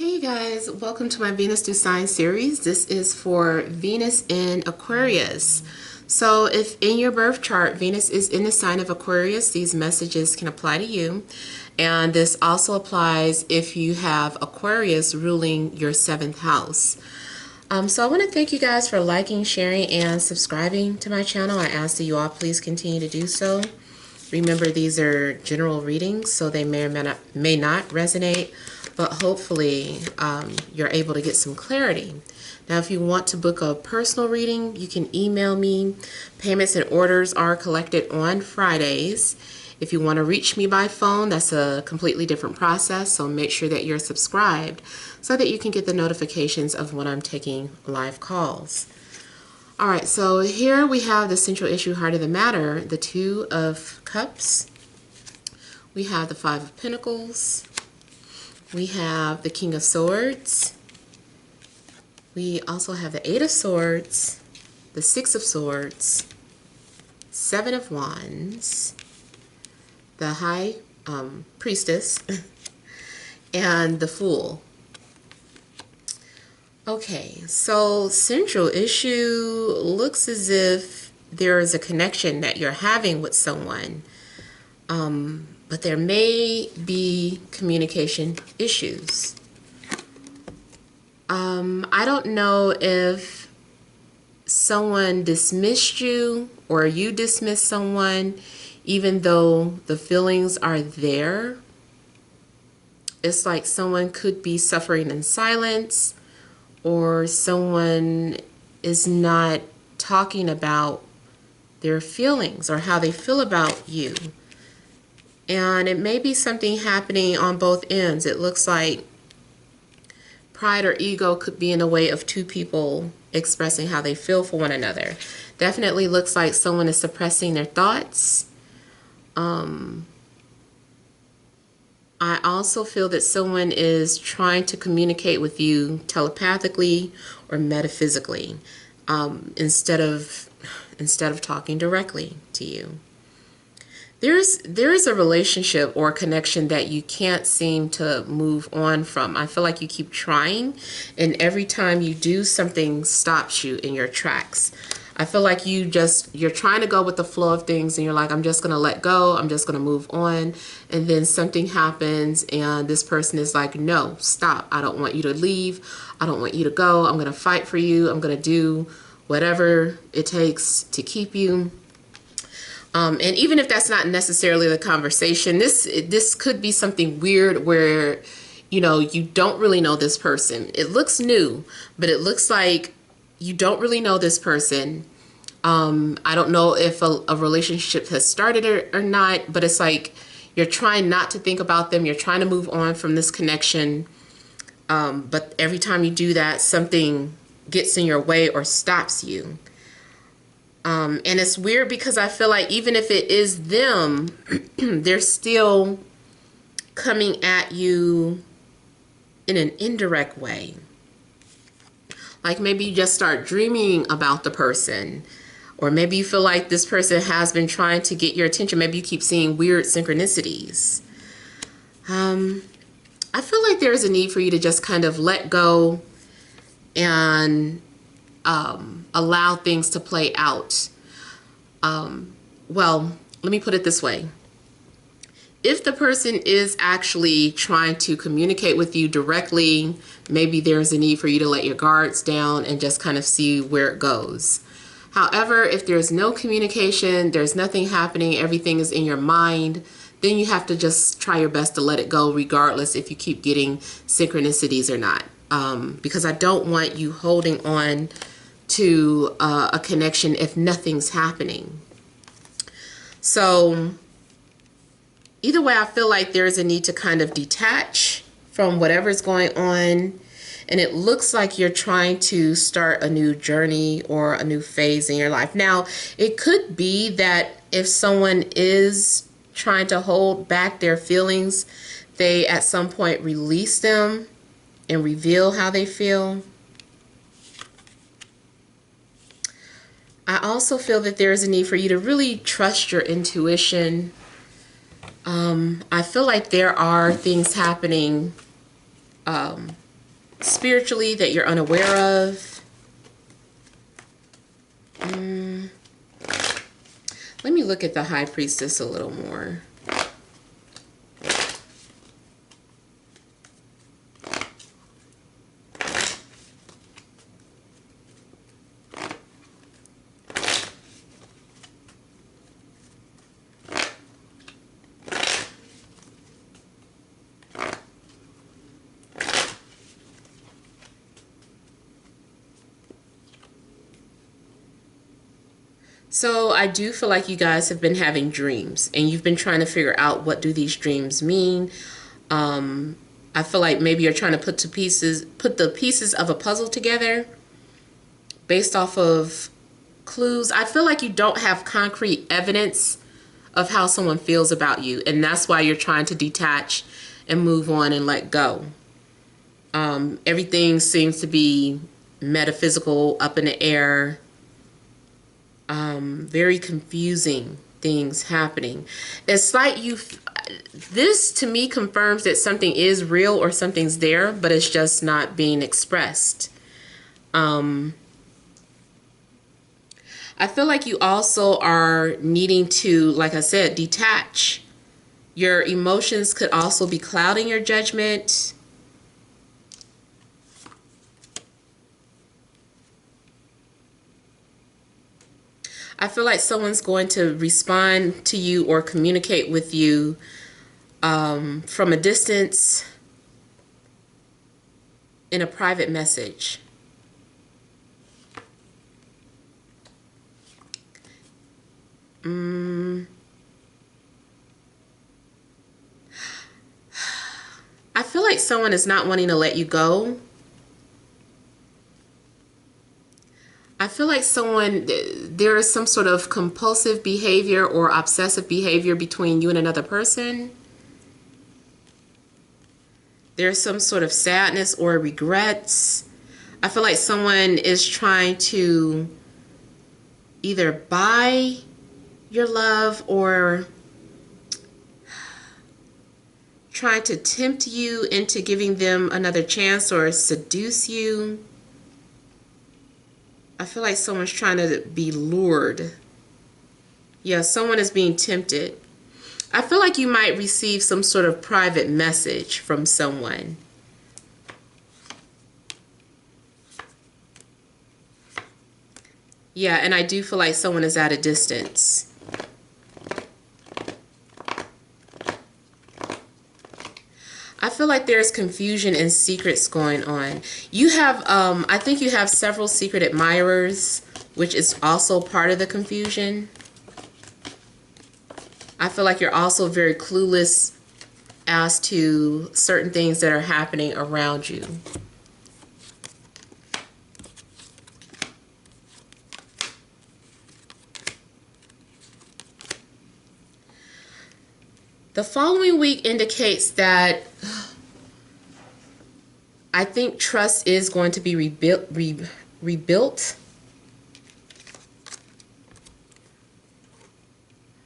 Hey guys, welcome to my Venus through Sign series. This is for Venus in Aquarius. So if in your birth chart Venus is in the sign of Aquarius, these messages can apply to you. And this also applies if you have Aquarius ruling your 7th house. So I want to thank you guys for liking, sharing, and subscribing to my channel. I ask that you all please continue to do so. Remember, these are general readings, so they may or may not resonate, but hopefully you're able to get some clarity. Now, if you want to book a personal reading, you can email me. Payments and orders are collected on Fridays. If you want to reach me by phone, that's a completely different process, so make sure that you're subscribed so that you can get the notifications of when I'm taking live calls. All right, so here we have the central issue, heart of the matter, the 2 of Cups. We have the 5 of Pentacles. We have the King of Swords. We also have the 8 of Swords, the 6 of Swords, 7 of Wands, the High Priestess, and the Fool. Okay, so central issue looks as if there is a connection that you're having with someone, but there may be communication issues. I don't know if someone dismissed you or you dismissed someone even though the feelings are there. It's like someone could be suffering in silence, or someone is not talking about their feelings or how they feel about you. And it may be something happening on both ends. It looks like pride or ego could be in the way of 2 people expressing how they feel for one another. Definitely looks like someone is suppressing their thoughts. I also feel that someone is trying to communicate with you telepathically or metaphysically, instead of talking directly to you. There is a relationship or connection that you can't seem to move on from. I feel like you keep trying, and every time you do, something stops you in your tracks. I feel like you're trying to go with the flow of things, and you're like, I'm just going to let go. I'm just going to move on. And then something happens, and this person is like, no, stop. I don't want you to leave. I don't want you to go. I'm going to fight for you. I'm going to do whatever it takes to keep you. And even if that's not necessarily the conversation, this could be something weird where, you don't really know this person. It looks new, but it looks like you don't really know this person. I don't know if a relationship has started or not, but it's like you're trying not to think about them. You're trying to move on from this connection. But every time you do that, something gets in your way or stops you. And it's weird because I feel like even if it is them, they're still coming at you in an indirect way. Like maybe you just start dreaming about the person, or maybe you feel like this person has been trying to get your attention. Maybe you keep seeing weird synchronicities. I feel like there's a need for you to just kind of let go and allow things to play out. Well, let me put it this way. If the person is actually trying to communicate with you directly, maybe there's a need for you to let your guards down and just kind of see where it goes. However, if there's no communication, there's nothing happening, everything is in your mind, then you have to just try your best to let it go regardless if you keep getting synchronicities or not. Because I don't want you holding on to a connection if nothing's happening. So either way, I feel like there's a need to kind of detach from whatever's going on. And it looks like you're trying to start a new journey or a new phase in your life. Now, it could be that if someone is trying to hold back their feelings, they at some point release them and reveal how they feel. I also feel that there's a need for you to really trust your intuition. I feel like there are things happening spiritually that you're unaware of. Let me look at the High Priestess a little more. So I do feel like you guys have been having dreams and you've been trying to figure out what do these dreams mean. I feel like maybe you're trying to put the pieces of a puzzle together based off of clues. I feel like you don't have concrete evidence of how someone feels about you, and that's why you're trying to detach and move on and let go. Everything seems to be metaphysical, up in the air. Very confusing things happening. It's like this to me confirms that something is real or something's there, but it's just not being expressed. I feel like you also are needing to, like I said, detach. Your emotions could also be clouding your judgment. I feel like someone's going to respond to you or communicate with you from a distance in a private message. I feel like someone is not wanting to let you go. I feel like there is some sort of compulsive behavior or obsessive behavior between you and another person. There's some sort of sadness or regrets. I feel like someone is trying to either buy your love or trying to tempt you into giving them another chance or seduce you. I feel like someone's trying to be lured. Yeah, someone is being tempted. I feel like you might receive some sort of private message from someone. Yeah, and I do feel like someone is at a distance. I feel like there's confusion and secrets going on. You have, I think you have several secret admirers, which is also part of the confusion. I feel like you're also very clueless as to certain things that are happening around you. The following week indicates that I think trust is going to be rebuilt.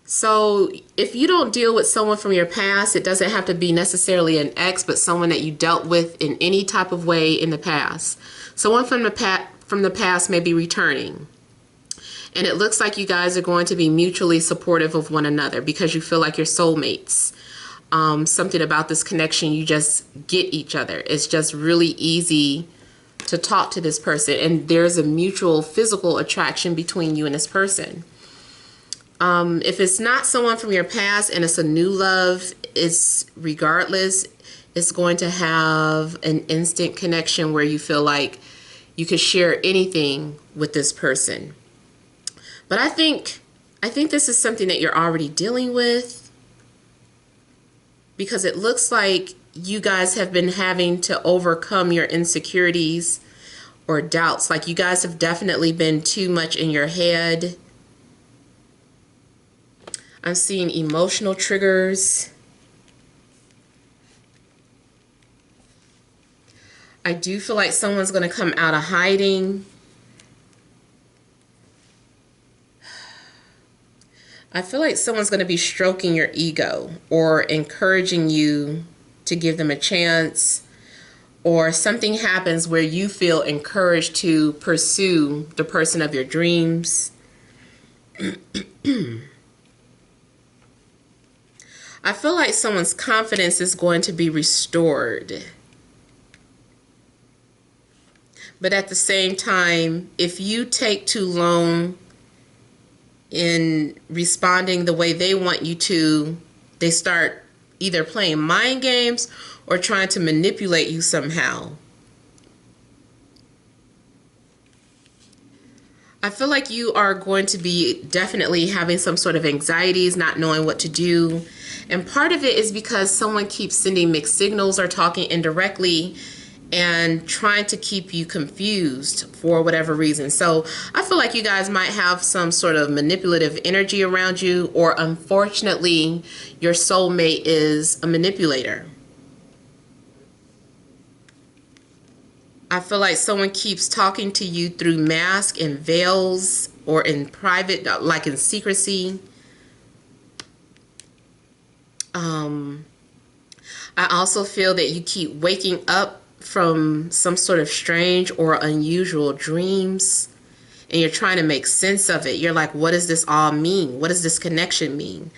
So if you don't deal with someone from your past, it doesn't have to be necessarily an ex, but someone that you dealt with in any type of way in the past. Someone from the past may be returning. And it looks like you guys are going to be mutually supportive of one another because you feel like you're soulmates. Something about this connection, you just get each other. It's just really easy to talk to this person. And there's a mutual physical attraction between you and this person. If it's not someone from your past and it's a new love, it's regardless, it's going to have an instant connection where you feel like you could share anything with this person. But I think this is something that you're already dealing with, because it looks like you guys have been having to overcome your insecurities or doubts. Like you guys have definitely been too much in your head. I'm seeing emotional triggers. I do feel like someone's going to come out of hiding. I feel like someone's going to be stroking your ego or encouraging you to give them a chance, or something happens where you feel encouraged to pursue the person of your dreams. I feel like someone's confidence is going to be restored. But at the same time, if you take too long in responding the way they want you to, they start either playing mind games or trying to manipulate you somehow. I feel like you are going to be definitely having some sort of anxieties, not knowing what to do. And part of it is because someone keeps sending mixed signals or talking indirectly and trying to keep you confused for whatever reason. So I feel like you guys might have some sort of manipulative energy around you, or unfortunately, your soulmate is a manipulator. I feel like someone keeps talking to you through masks and veils, or in private, like in secrecy. I also feel that you keep waking up from some sort of strange or unusual dreams, and you're trying to make sense of it. You're like, what does this all mean? What does this connection mean?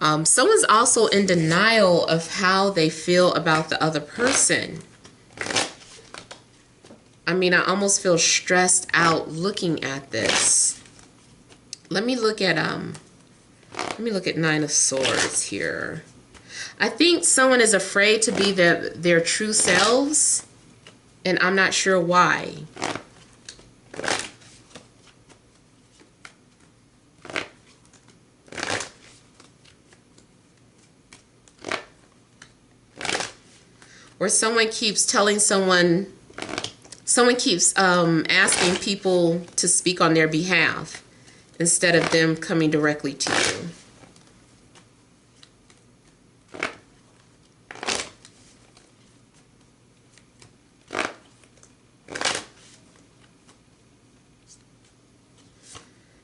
Someone's also in denial of how they feel about the other person. I mean, I almost feel stressed out looking at this. Let me look at Nine of Swords here. I think someone is afraid to be their true selves, and I'm not sure why. Or someone keeps telling someone keeps asking people to speak on their behalf instead of them coming directly to you.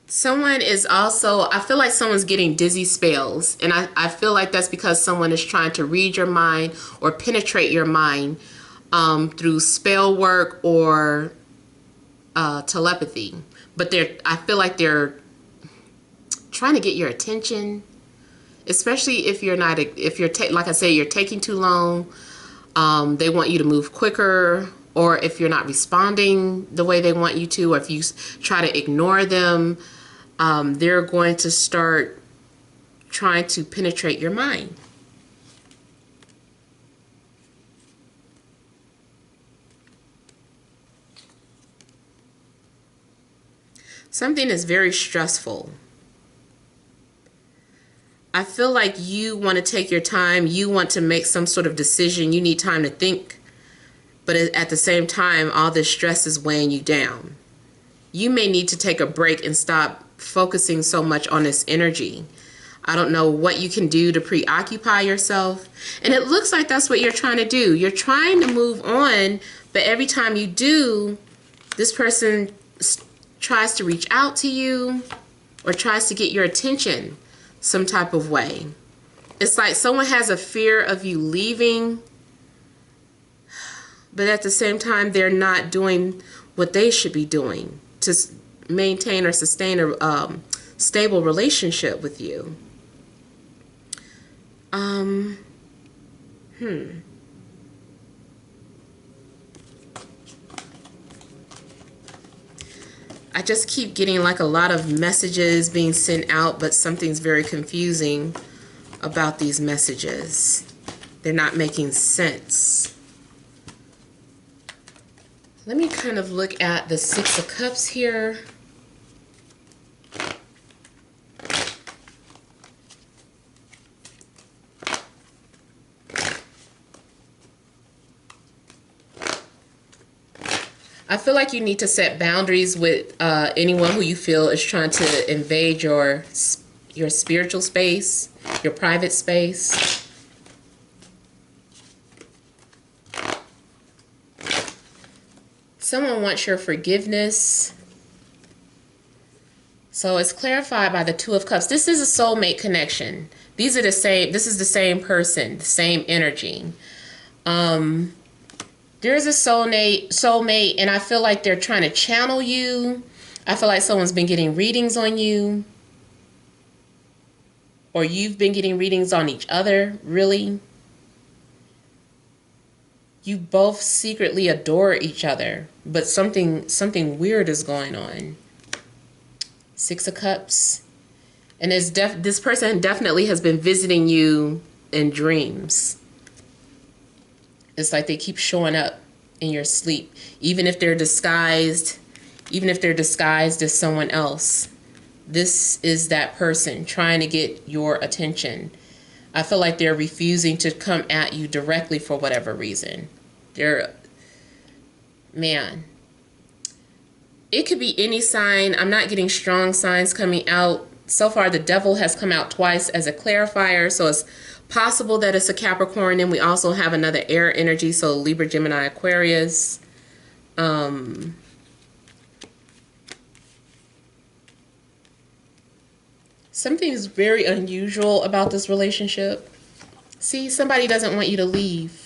Someone is also, I feel like someone's getting dizzy spells, and I feel like that's because someone is trying to read your mind or penetrate your mind through spell work or telepathy. But I feel like they're trying to get your attention, especially if you're not, like I say, you're taking too long. They want you to move quicker, or if you're not responding the way they want you to, or if you try to ignore them, they're going to start trying to penetrate your mind. Something is very stressful. I feel like you want to take your time. You want to make some sort of decision. You need time to think. But at the same time, all this stress is weighing you down. You may need to take a break and stop focusing so much on this energy. I don't know what you can do to preoccupy yourself. And it looks like that's what you're trying to do. You're trying to move on, but every time you do, this person tries to reach out to you or tries to get your attention some type of way. It's like someone has a fear of you leaving, but at the same time, they're not doing what they should be doing to maintain or sustain a stable relationship with you. I just keep getting like a lot of messages being sent out, but something's very confusing about these messages. They're not making sense. Let me kind of look at the Six of Cups here. I feel like you need to set boundaries with anyone who you feel is trying to invade your spiritual space, your private space. Someone wants your forgiveness. So it's clarified by the Two of Cups. This is a soulmate connection. These are the same. This is the same person, the same energy. There's a soulmate, and I feel like they're trying to channel you. I feel like someone's been getting readings on you, or you've been getting readings on each other, really. You both secretly adore each other, but something weird is going on. Six of Cups. And this person definitely has been visiting you in dreams. It's like they keep showing up in your sleep, even if they're disguised as someone else. This is that person trying to get your attention. I feel like they're refusing to come at you directly for whatever reason. Man, it could be any sign. I'm not getting strong signs coming out. So far, the Devil has come out twice as a clarifier, so it's possible that it's a Capricorn. And we also have another air energy, so Libra, Gemini, Aquarius. Something is very unusual about this relationship. See, somebody doesn't want you to leave.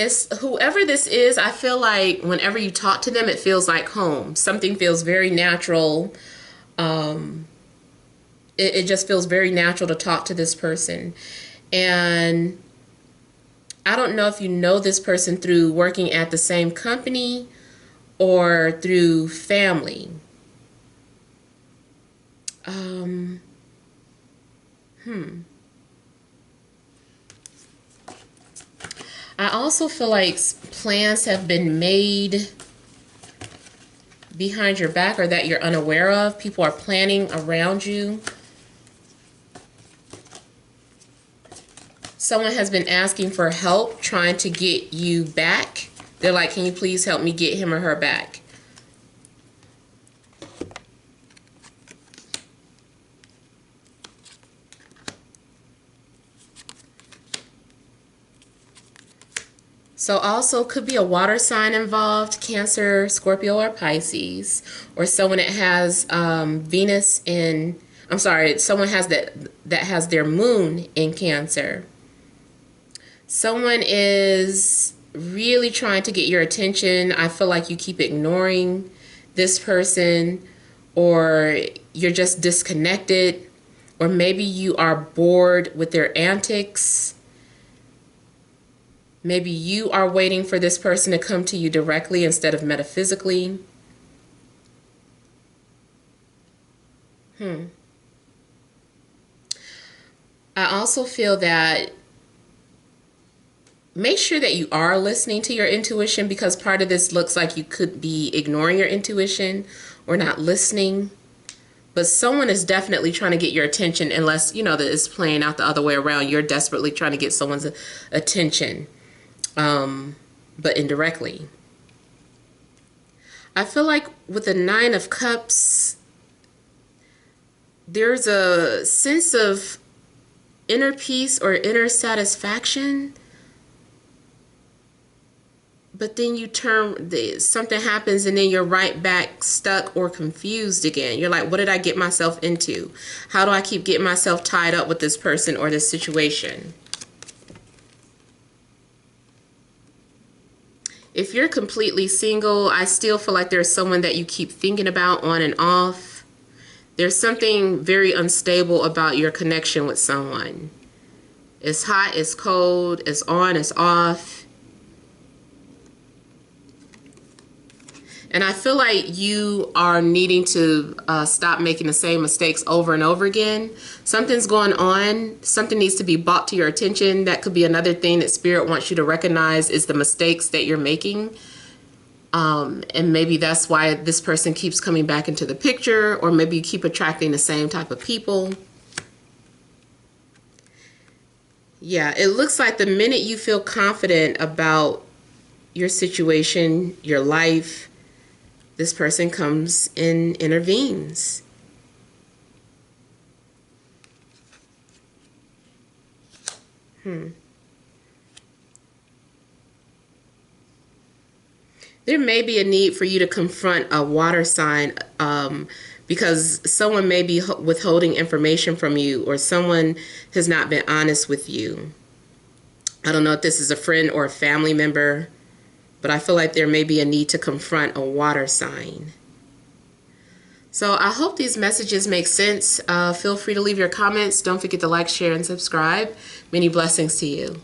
It's whoever this is. I feel like whenever you talk to them, it feels like home. Something feels very natural. It just feels very natural to talk to this person. And I don't know if you know this person through working at the same company or through family. I also feel like plans have been made behind your back or that you're unaware of. People are planning around you. Someone has been asking for help trying to get you back. They're like, can you please help me get him or her back? So also could be a water sign involved, Cancer, Scorpio, or Pisces, or someone that has Venus in, I'm sorry, someone has that has their moon in Cancer. Someone is really trying to get your attention. I feel like you keep ignoring this person, or you're just disconnected, or maybe you are bored with their antics. Maybe you are waiting for this person to come to you directly instead of metaphysically. I also feel that make sure that you are listening to your intuition, because part of this looks like you could be ignoring your intuition or not listening. But someone is definitely trying to get your attention, unless, you know, that it's playing out the other way around. You're desperately trying to get someone's attention. But indirectly. I feel like with the Nine of Cups, there's a sense of inner peace or inner satisfaction, but then you something happens and then you're right back stuck or confused again. You're like, what did I get myself into? How do I keep getting myself tied up with this person or this situation? If you're completely single, I still feel like there's someone that you keep thinking about on and off. There's something very unstable about your connection with someone. It's hot, it's cold, it's on, it's off. And I feel like you are needing to stop making the same mistakes over and over again. Something's going on. Something needs to be brought to your attention. That could be another thing that Spirit wants you to recognize is the mistakes that you're making. And maybe that's why this person keeps coming back into the picture, or maybe you keep attracting the same type of people. Yeah, it looks like the minute you feel confident about your situation, your life, this person comes and intervenes. There may be a need for you to confront a water sign, because someone may be withholding information from you, or someone has not been honest with you. I don't know if this is a friend or a family member, but I feel like there may be a need to confront a water sign. So I hope these messages make sense. Feel free to leave your comments. Don't forget to like, share, and subscribe. Many blessings to you.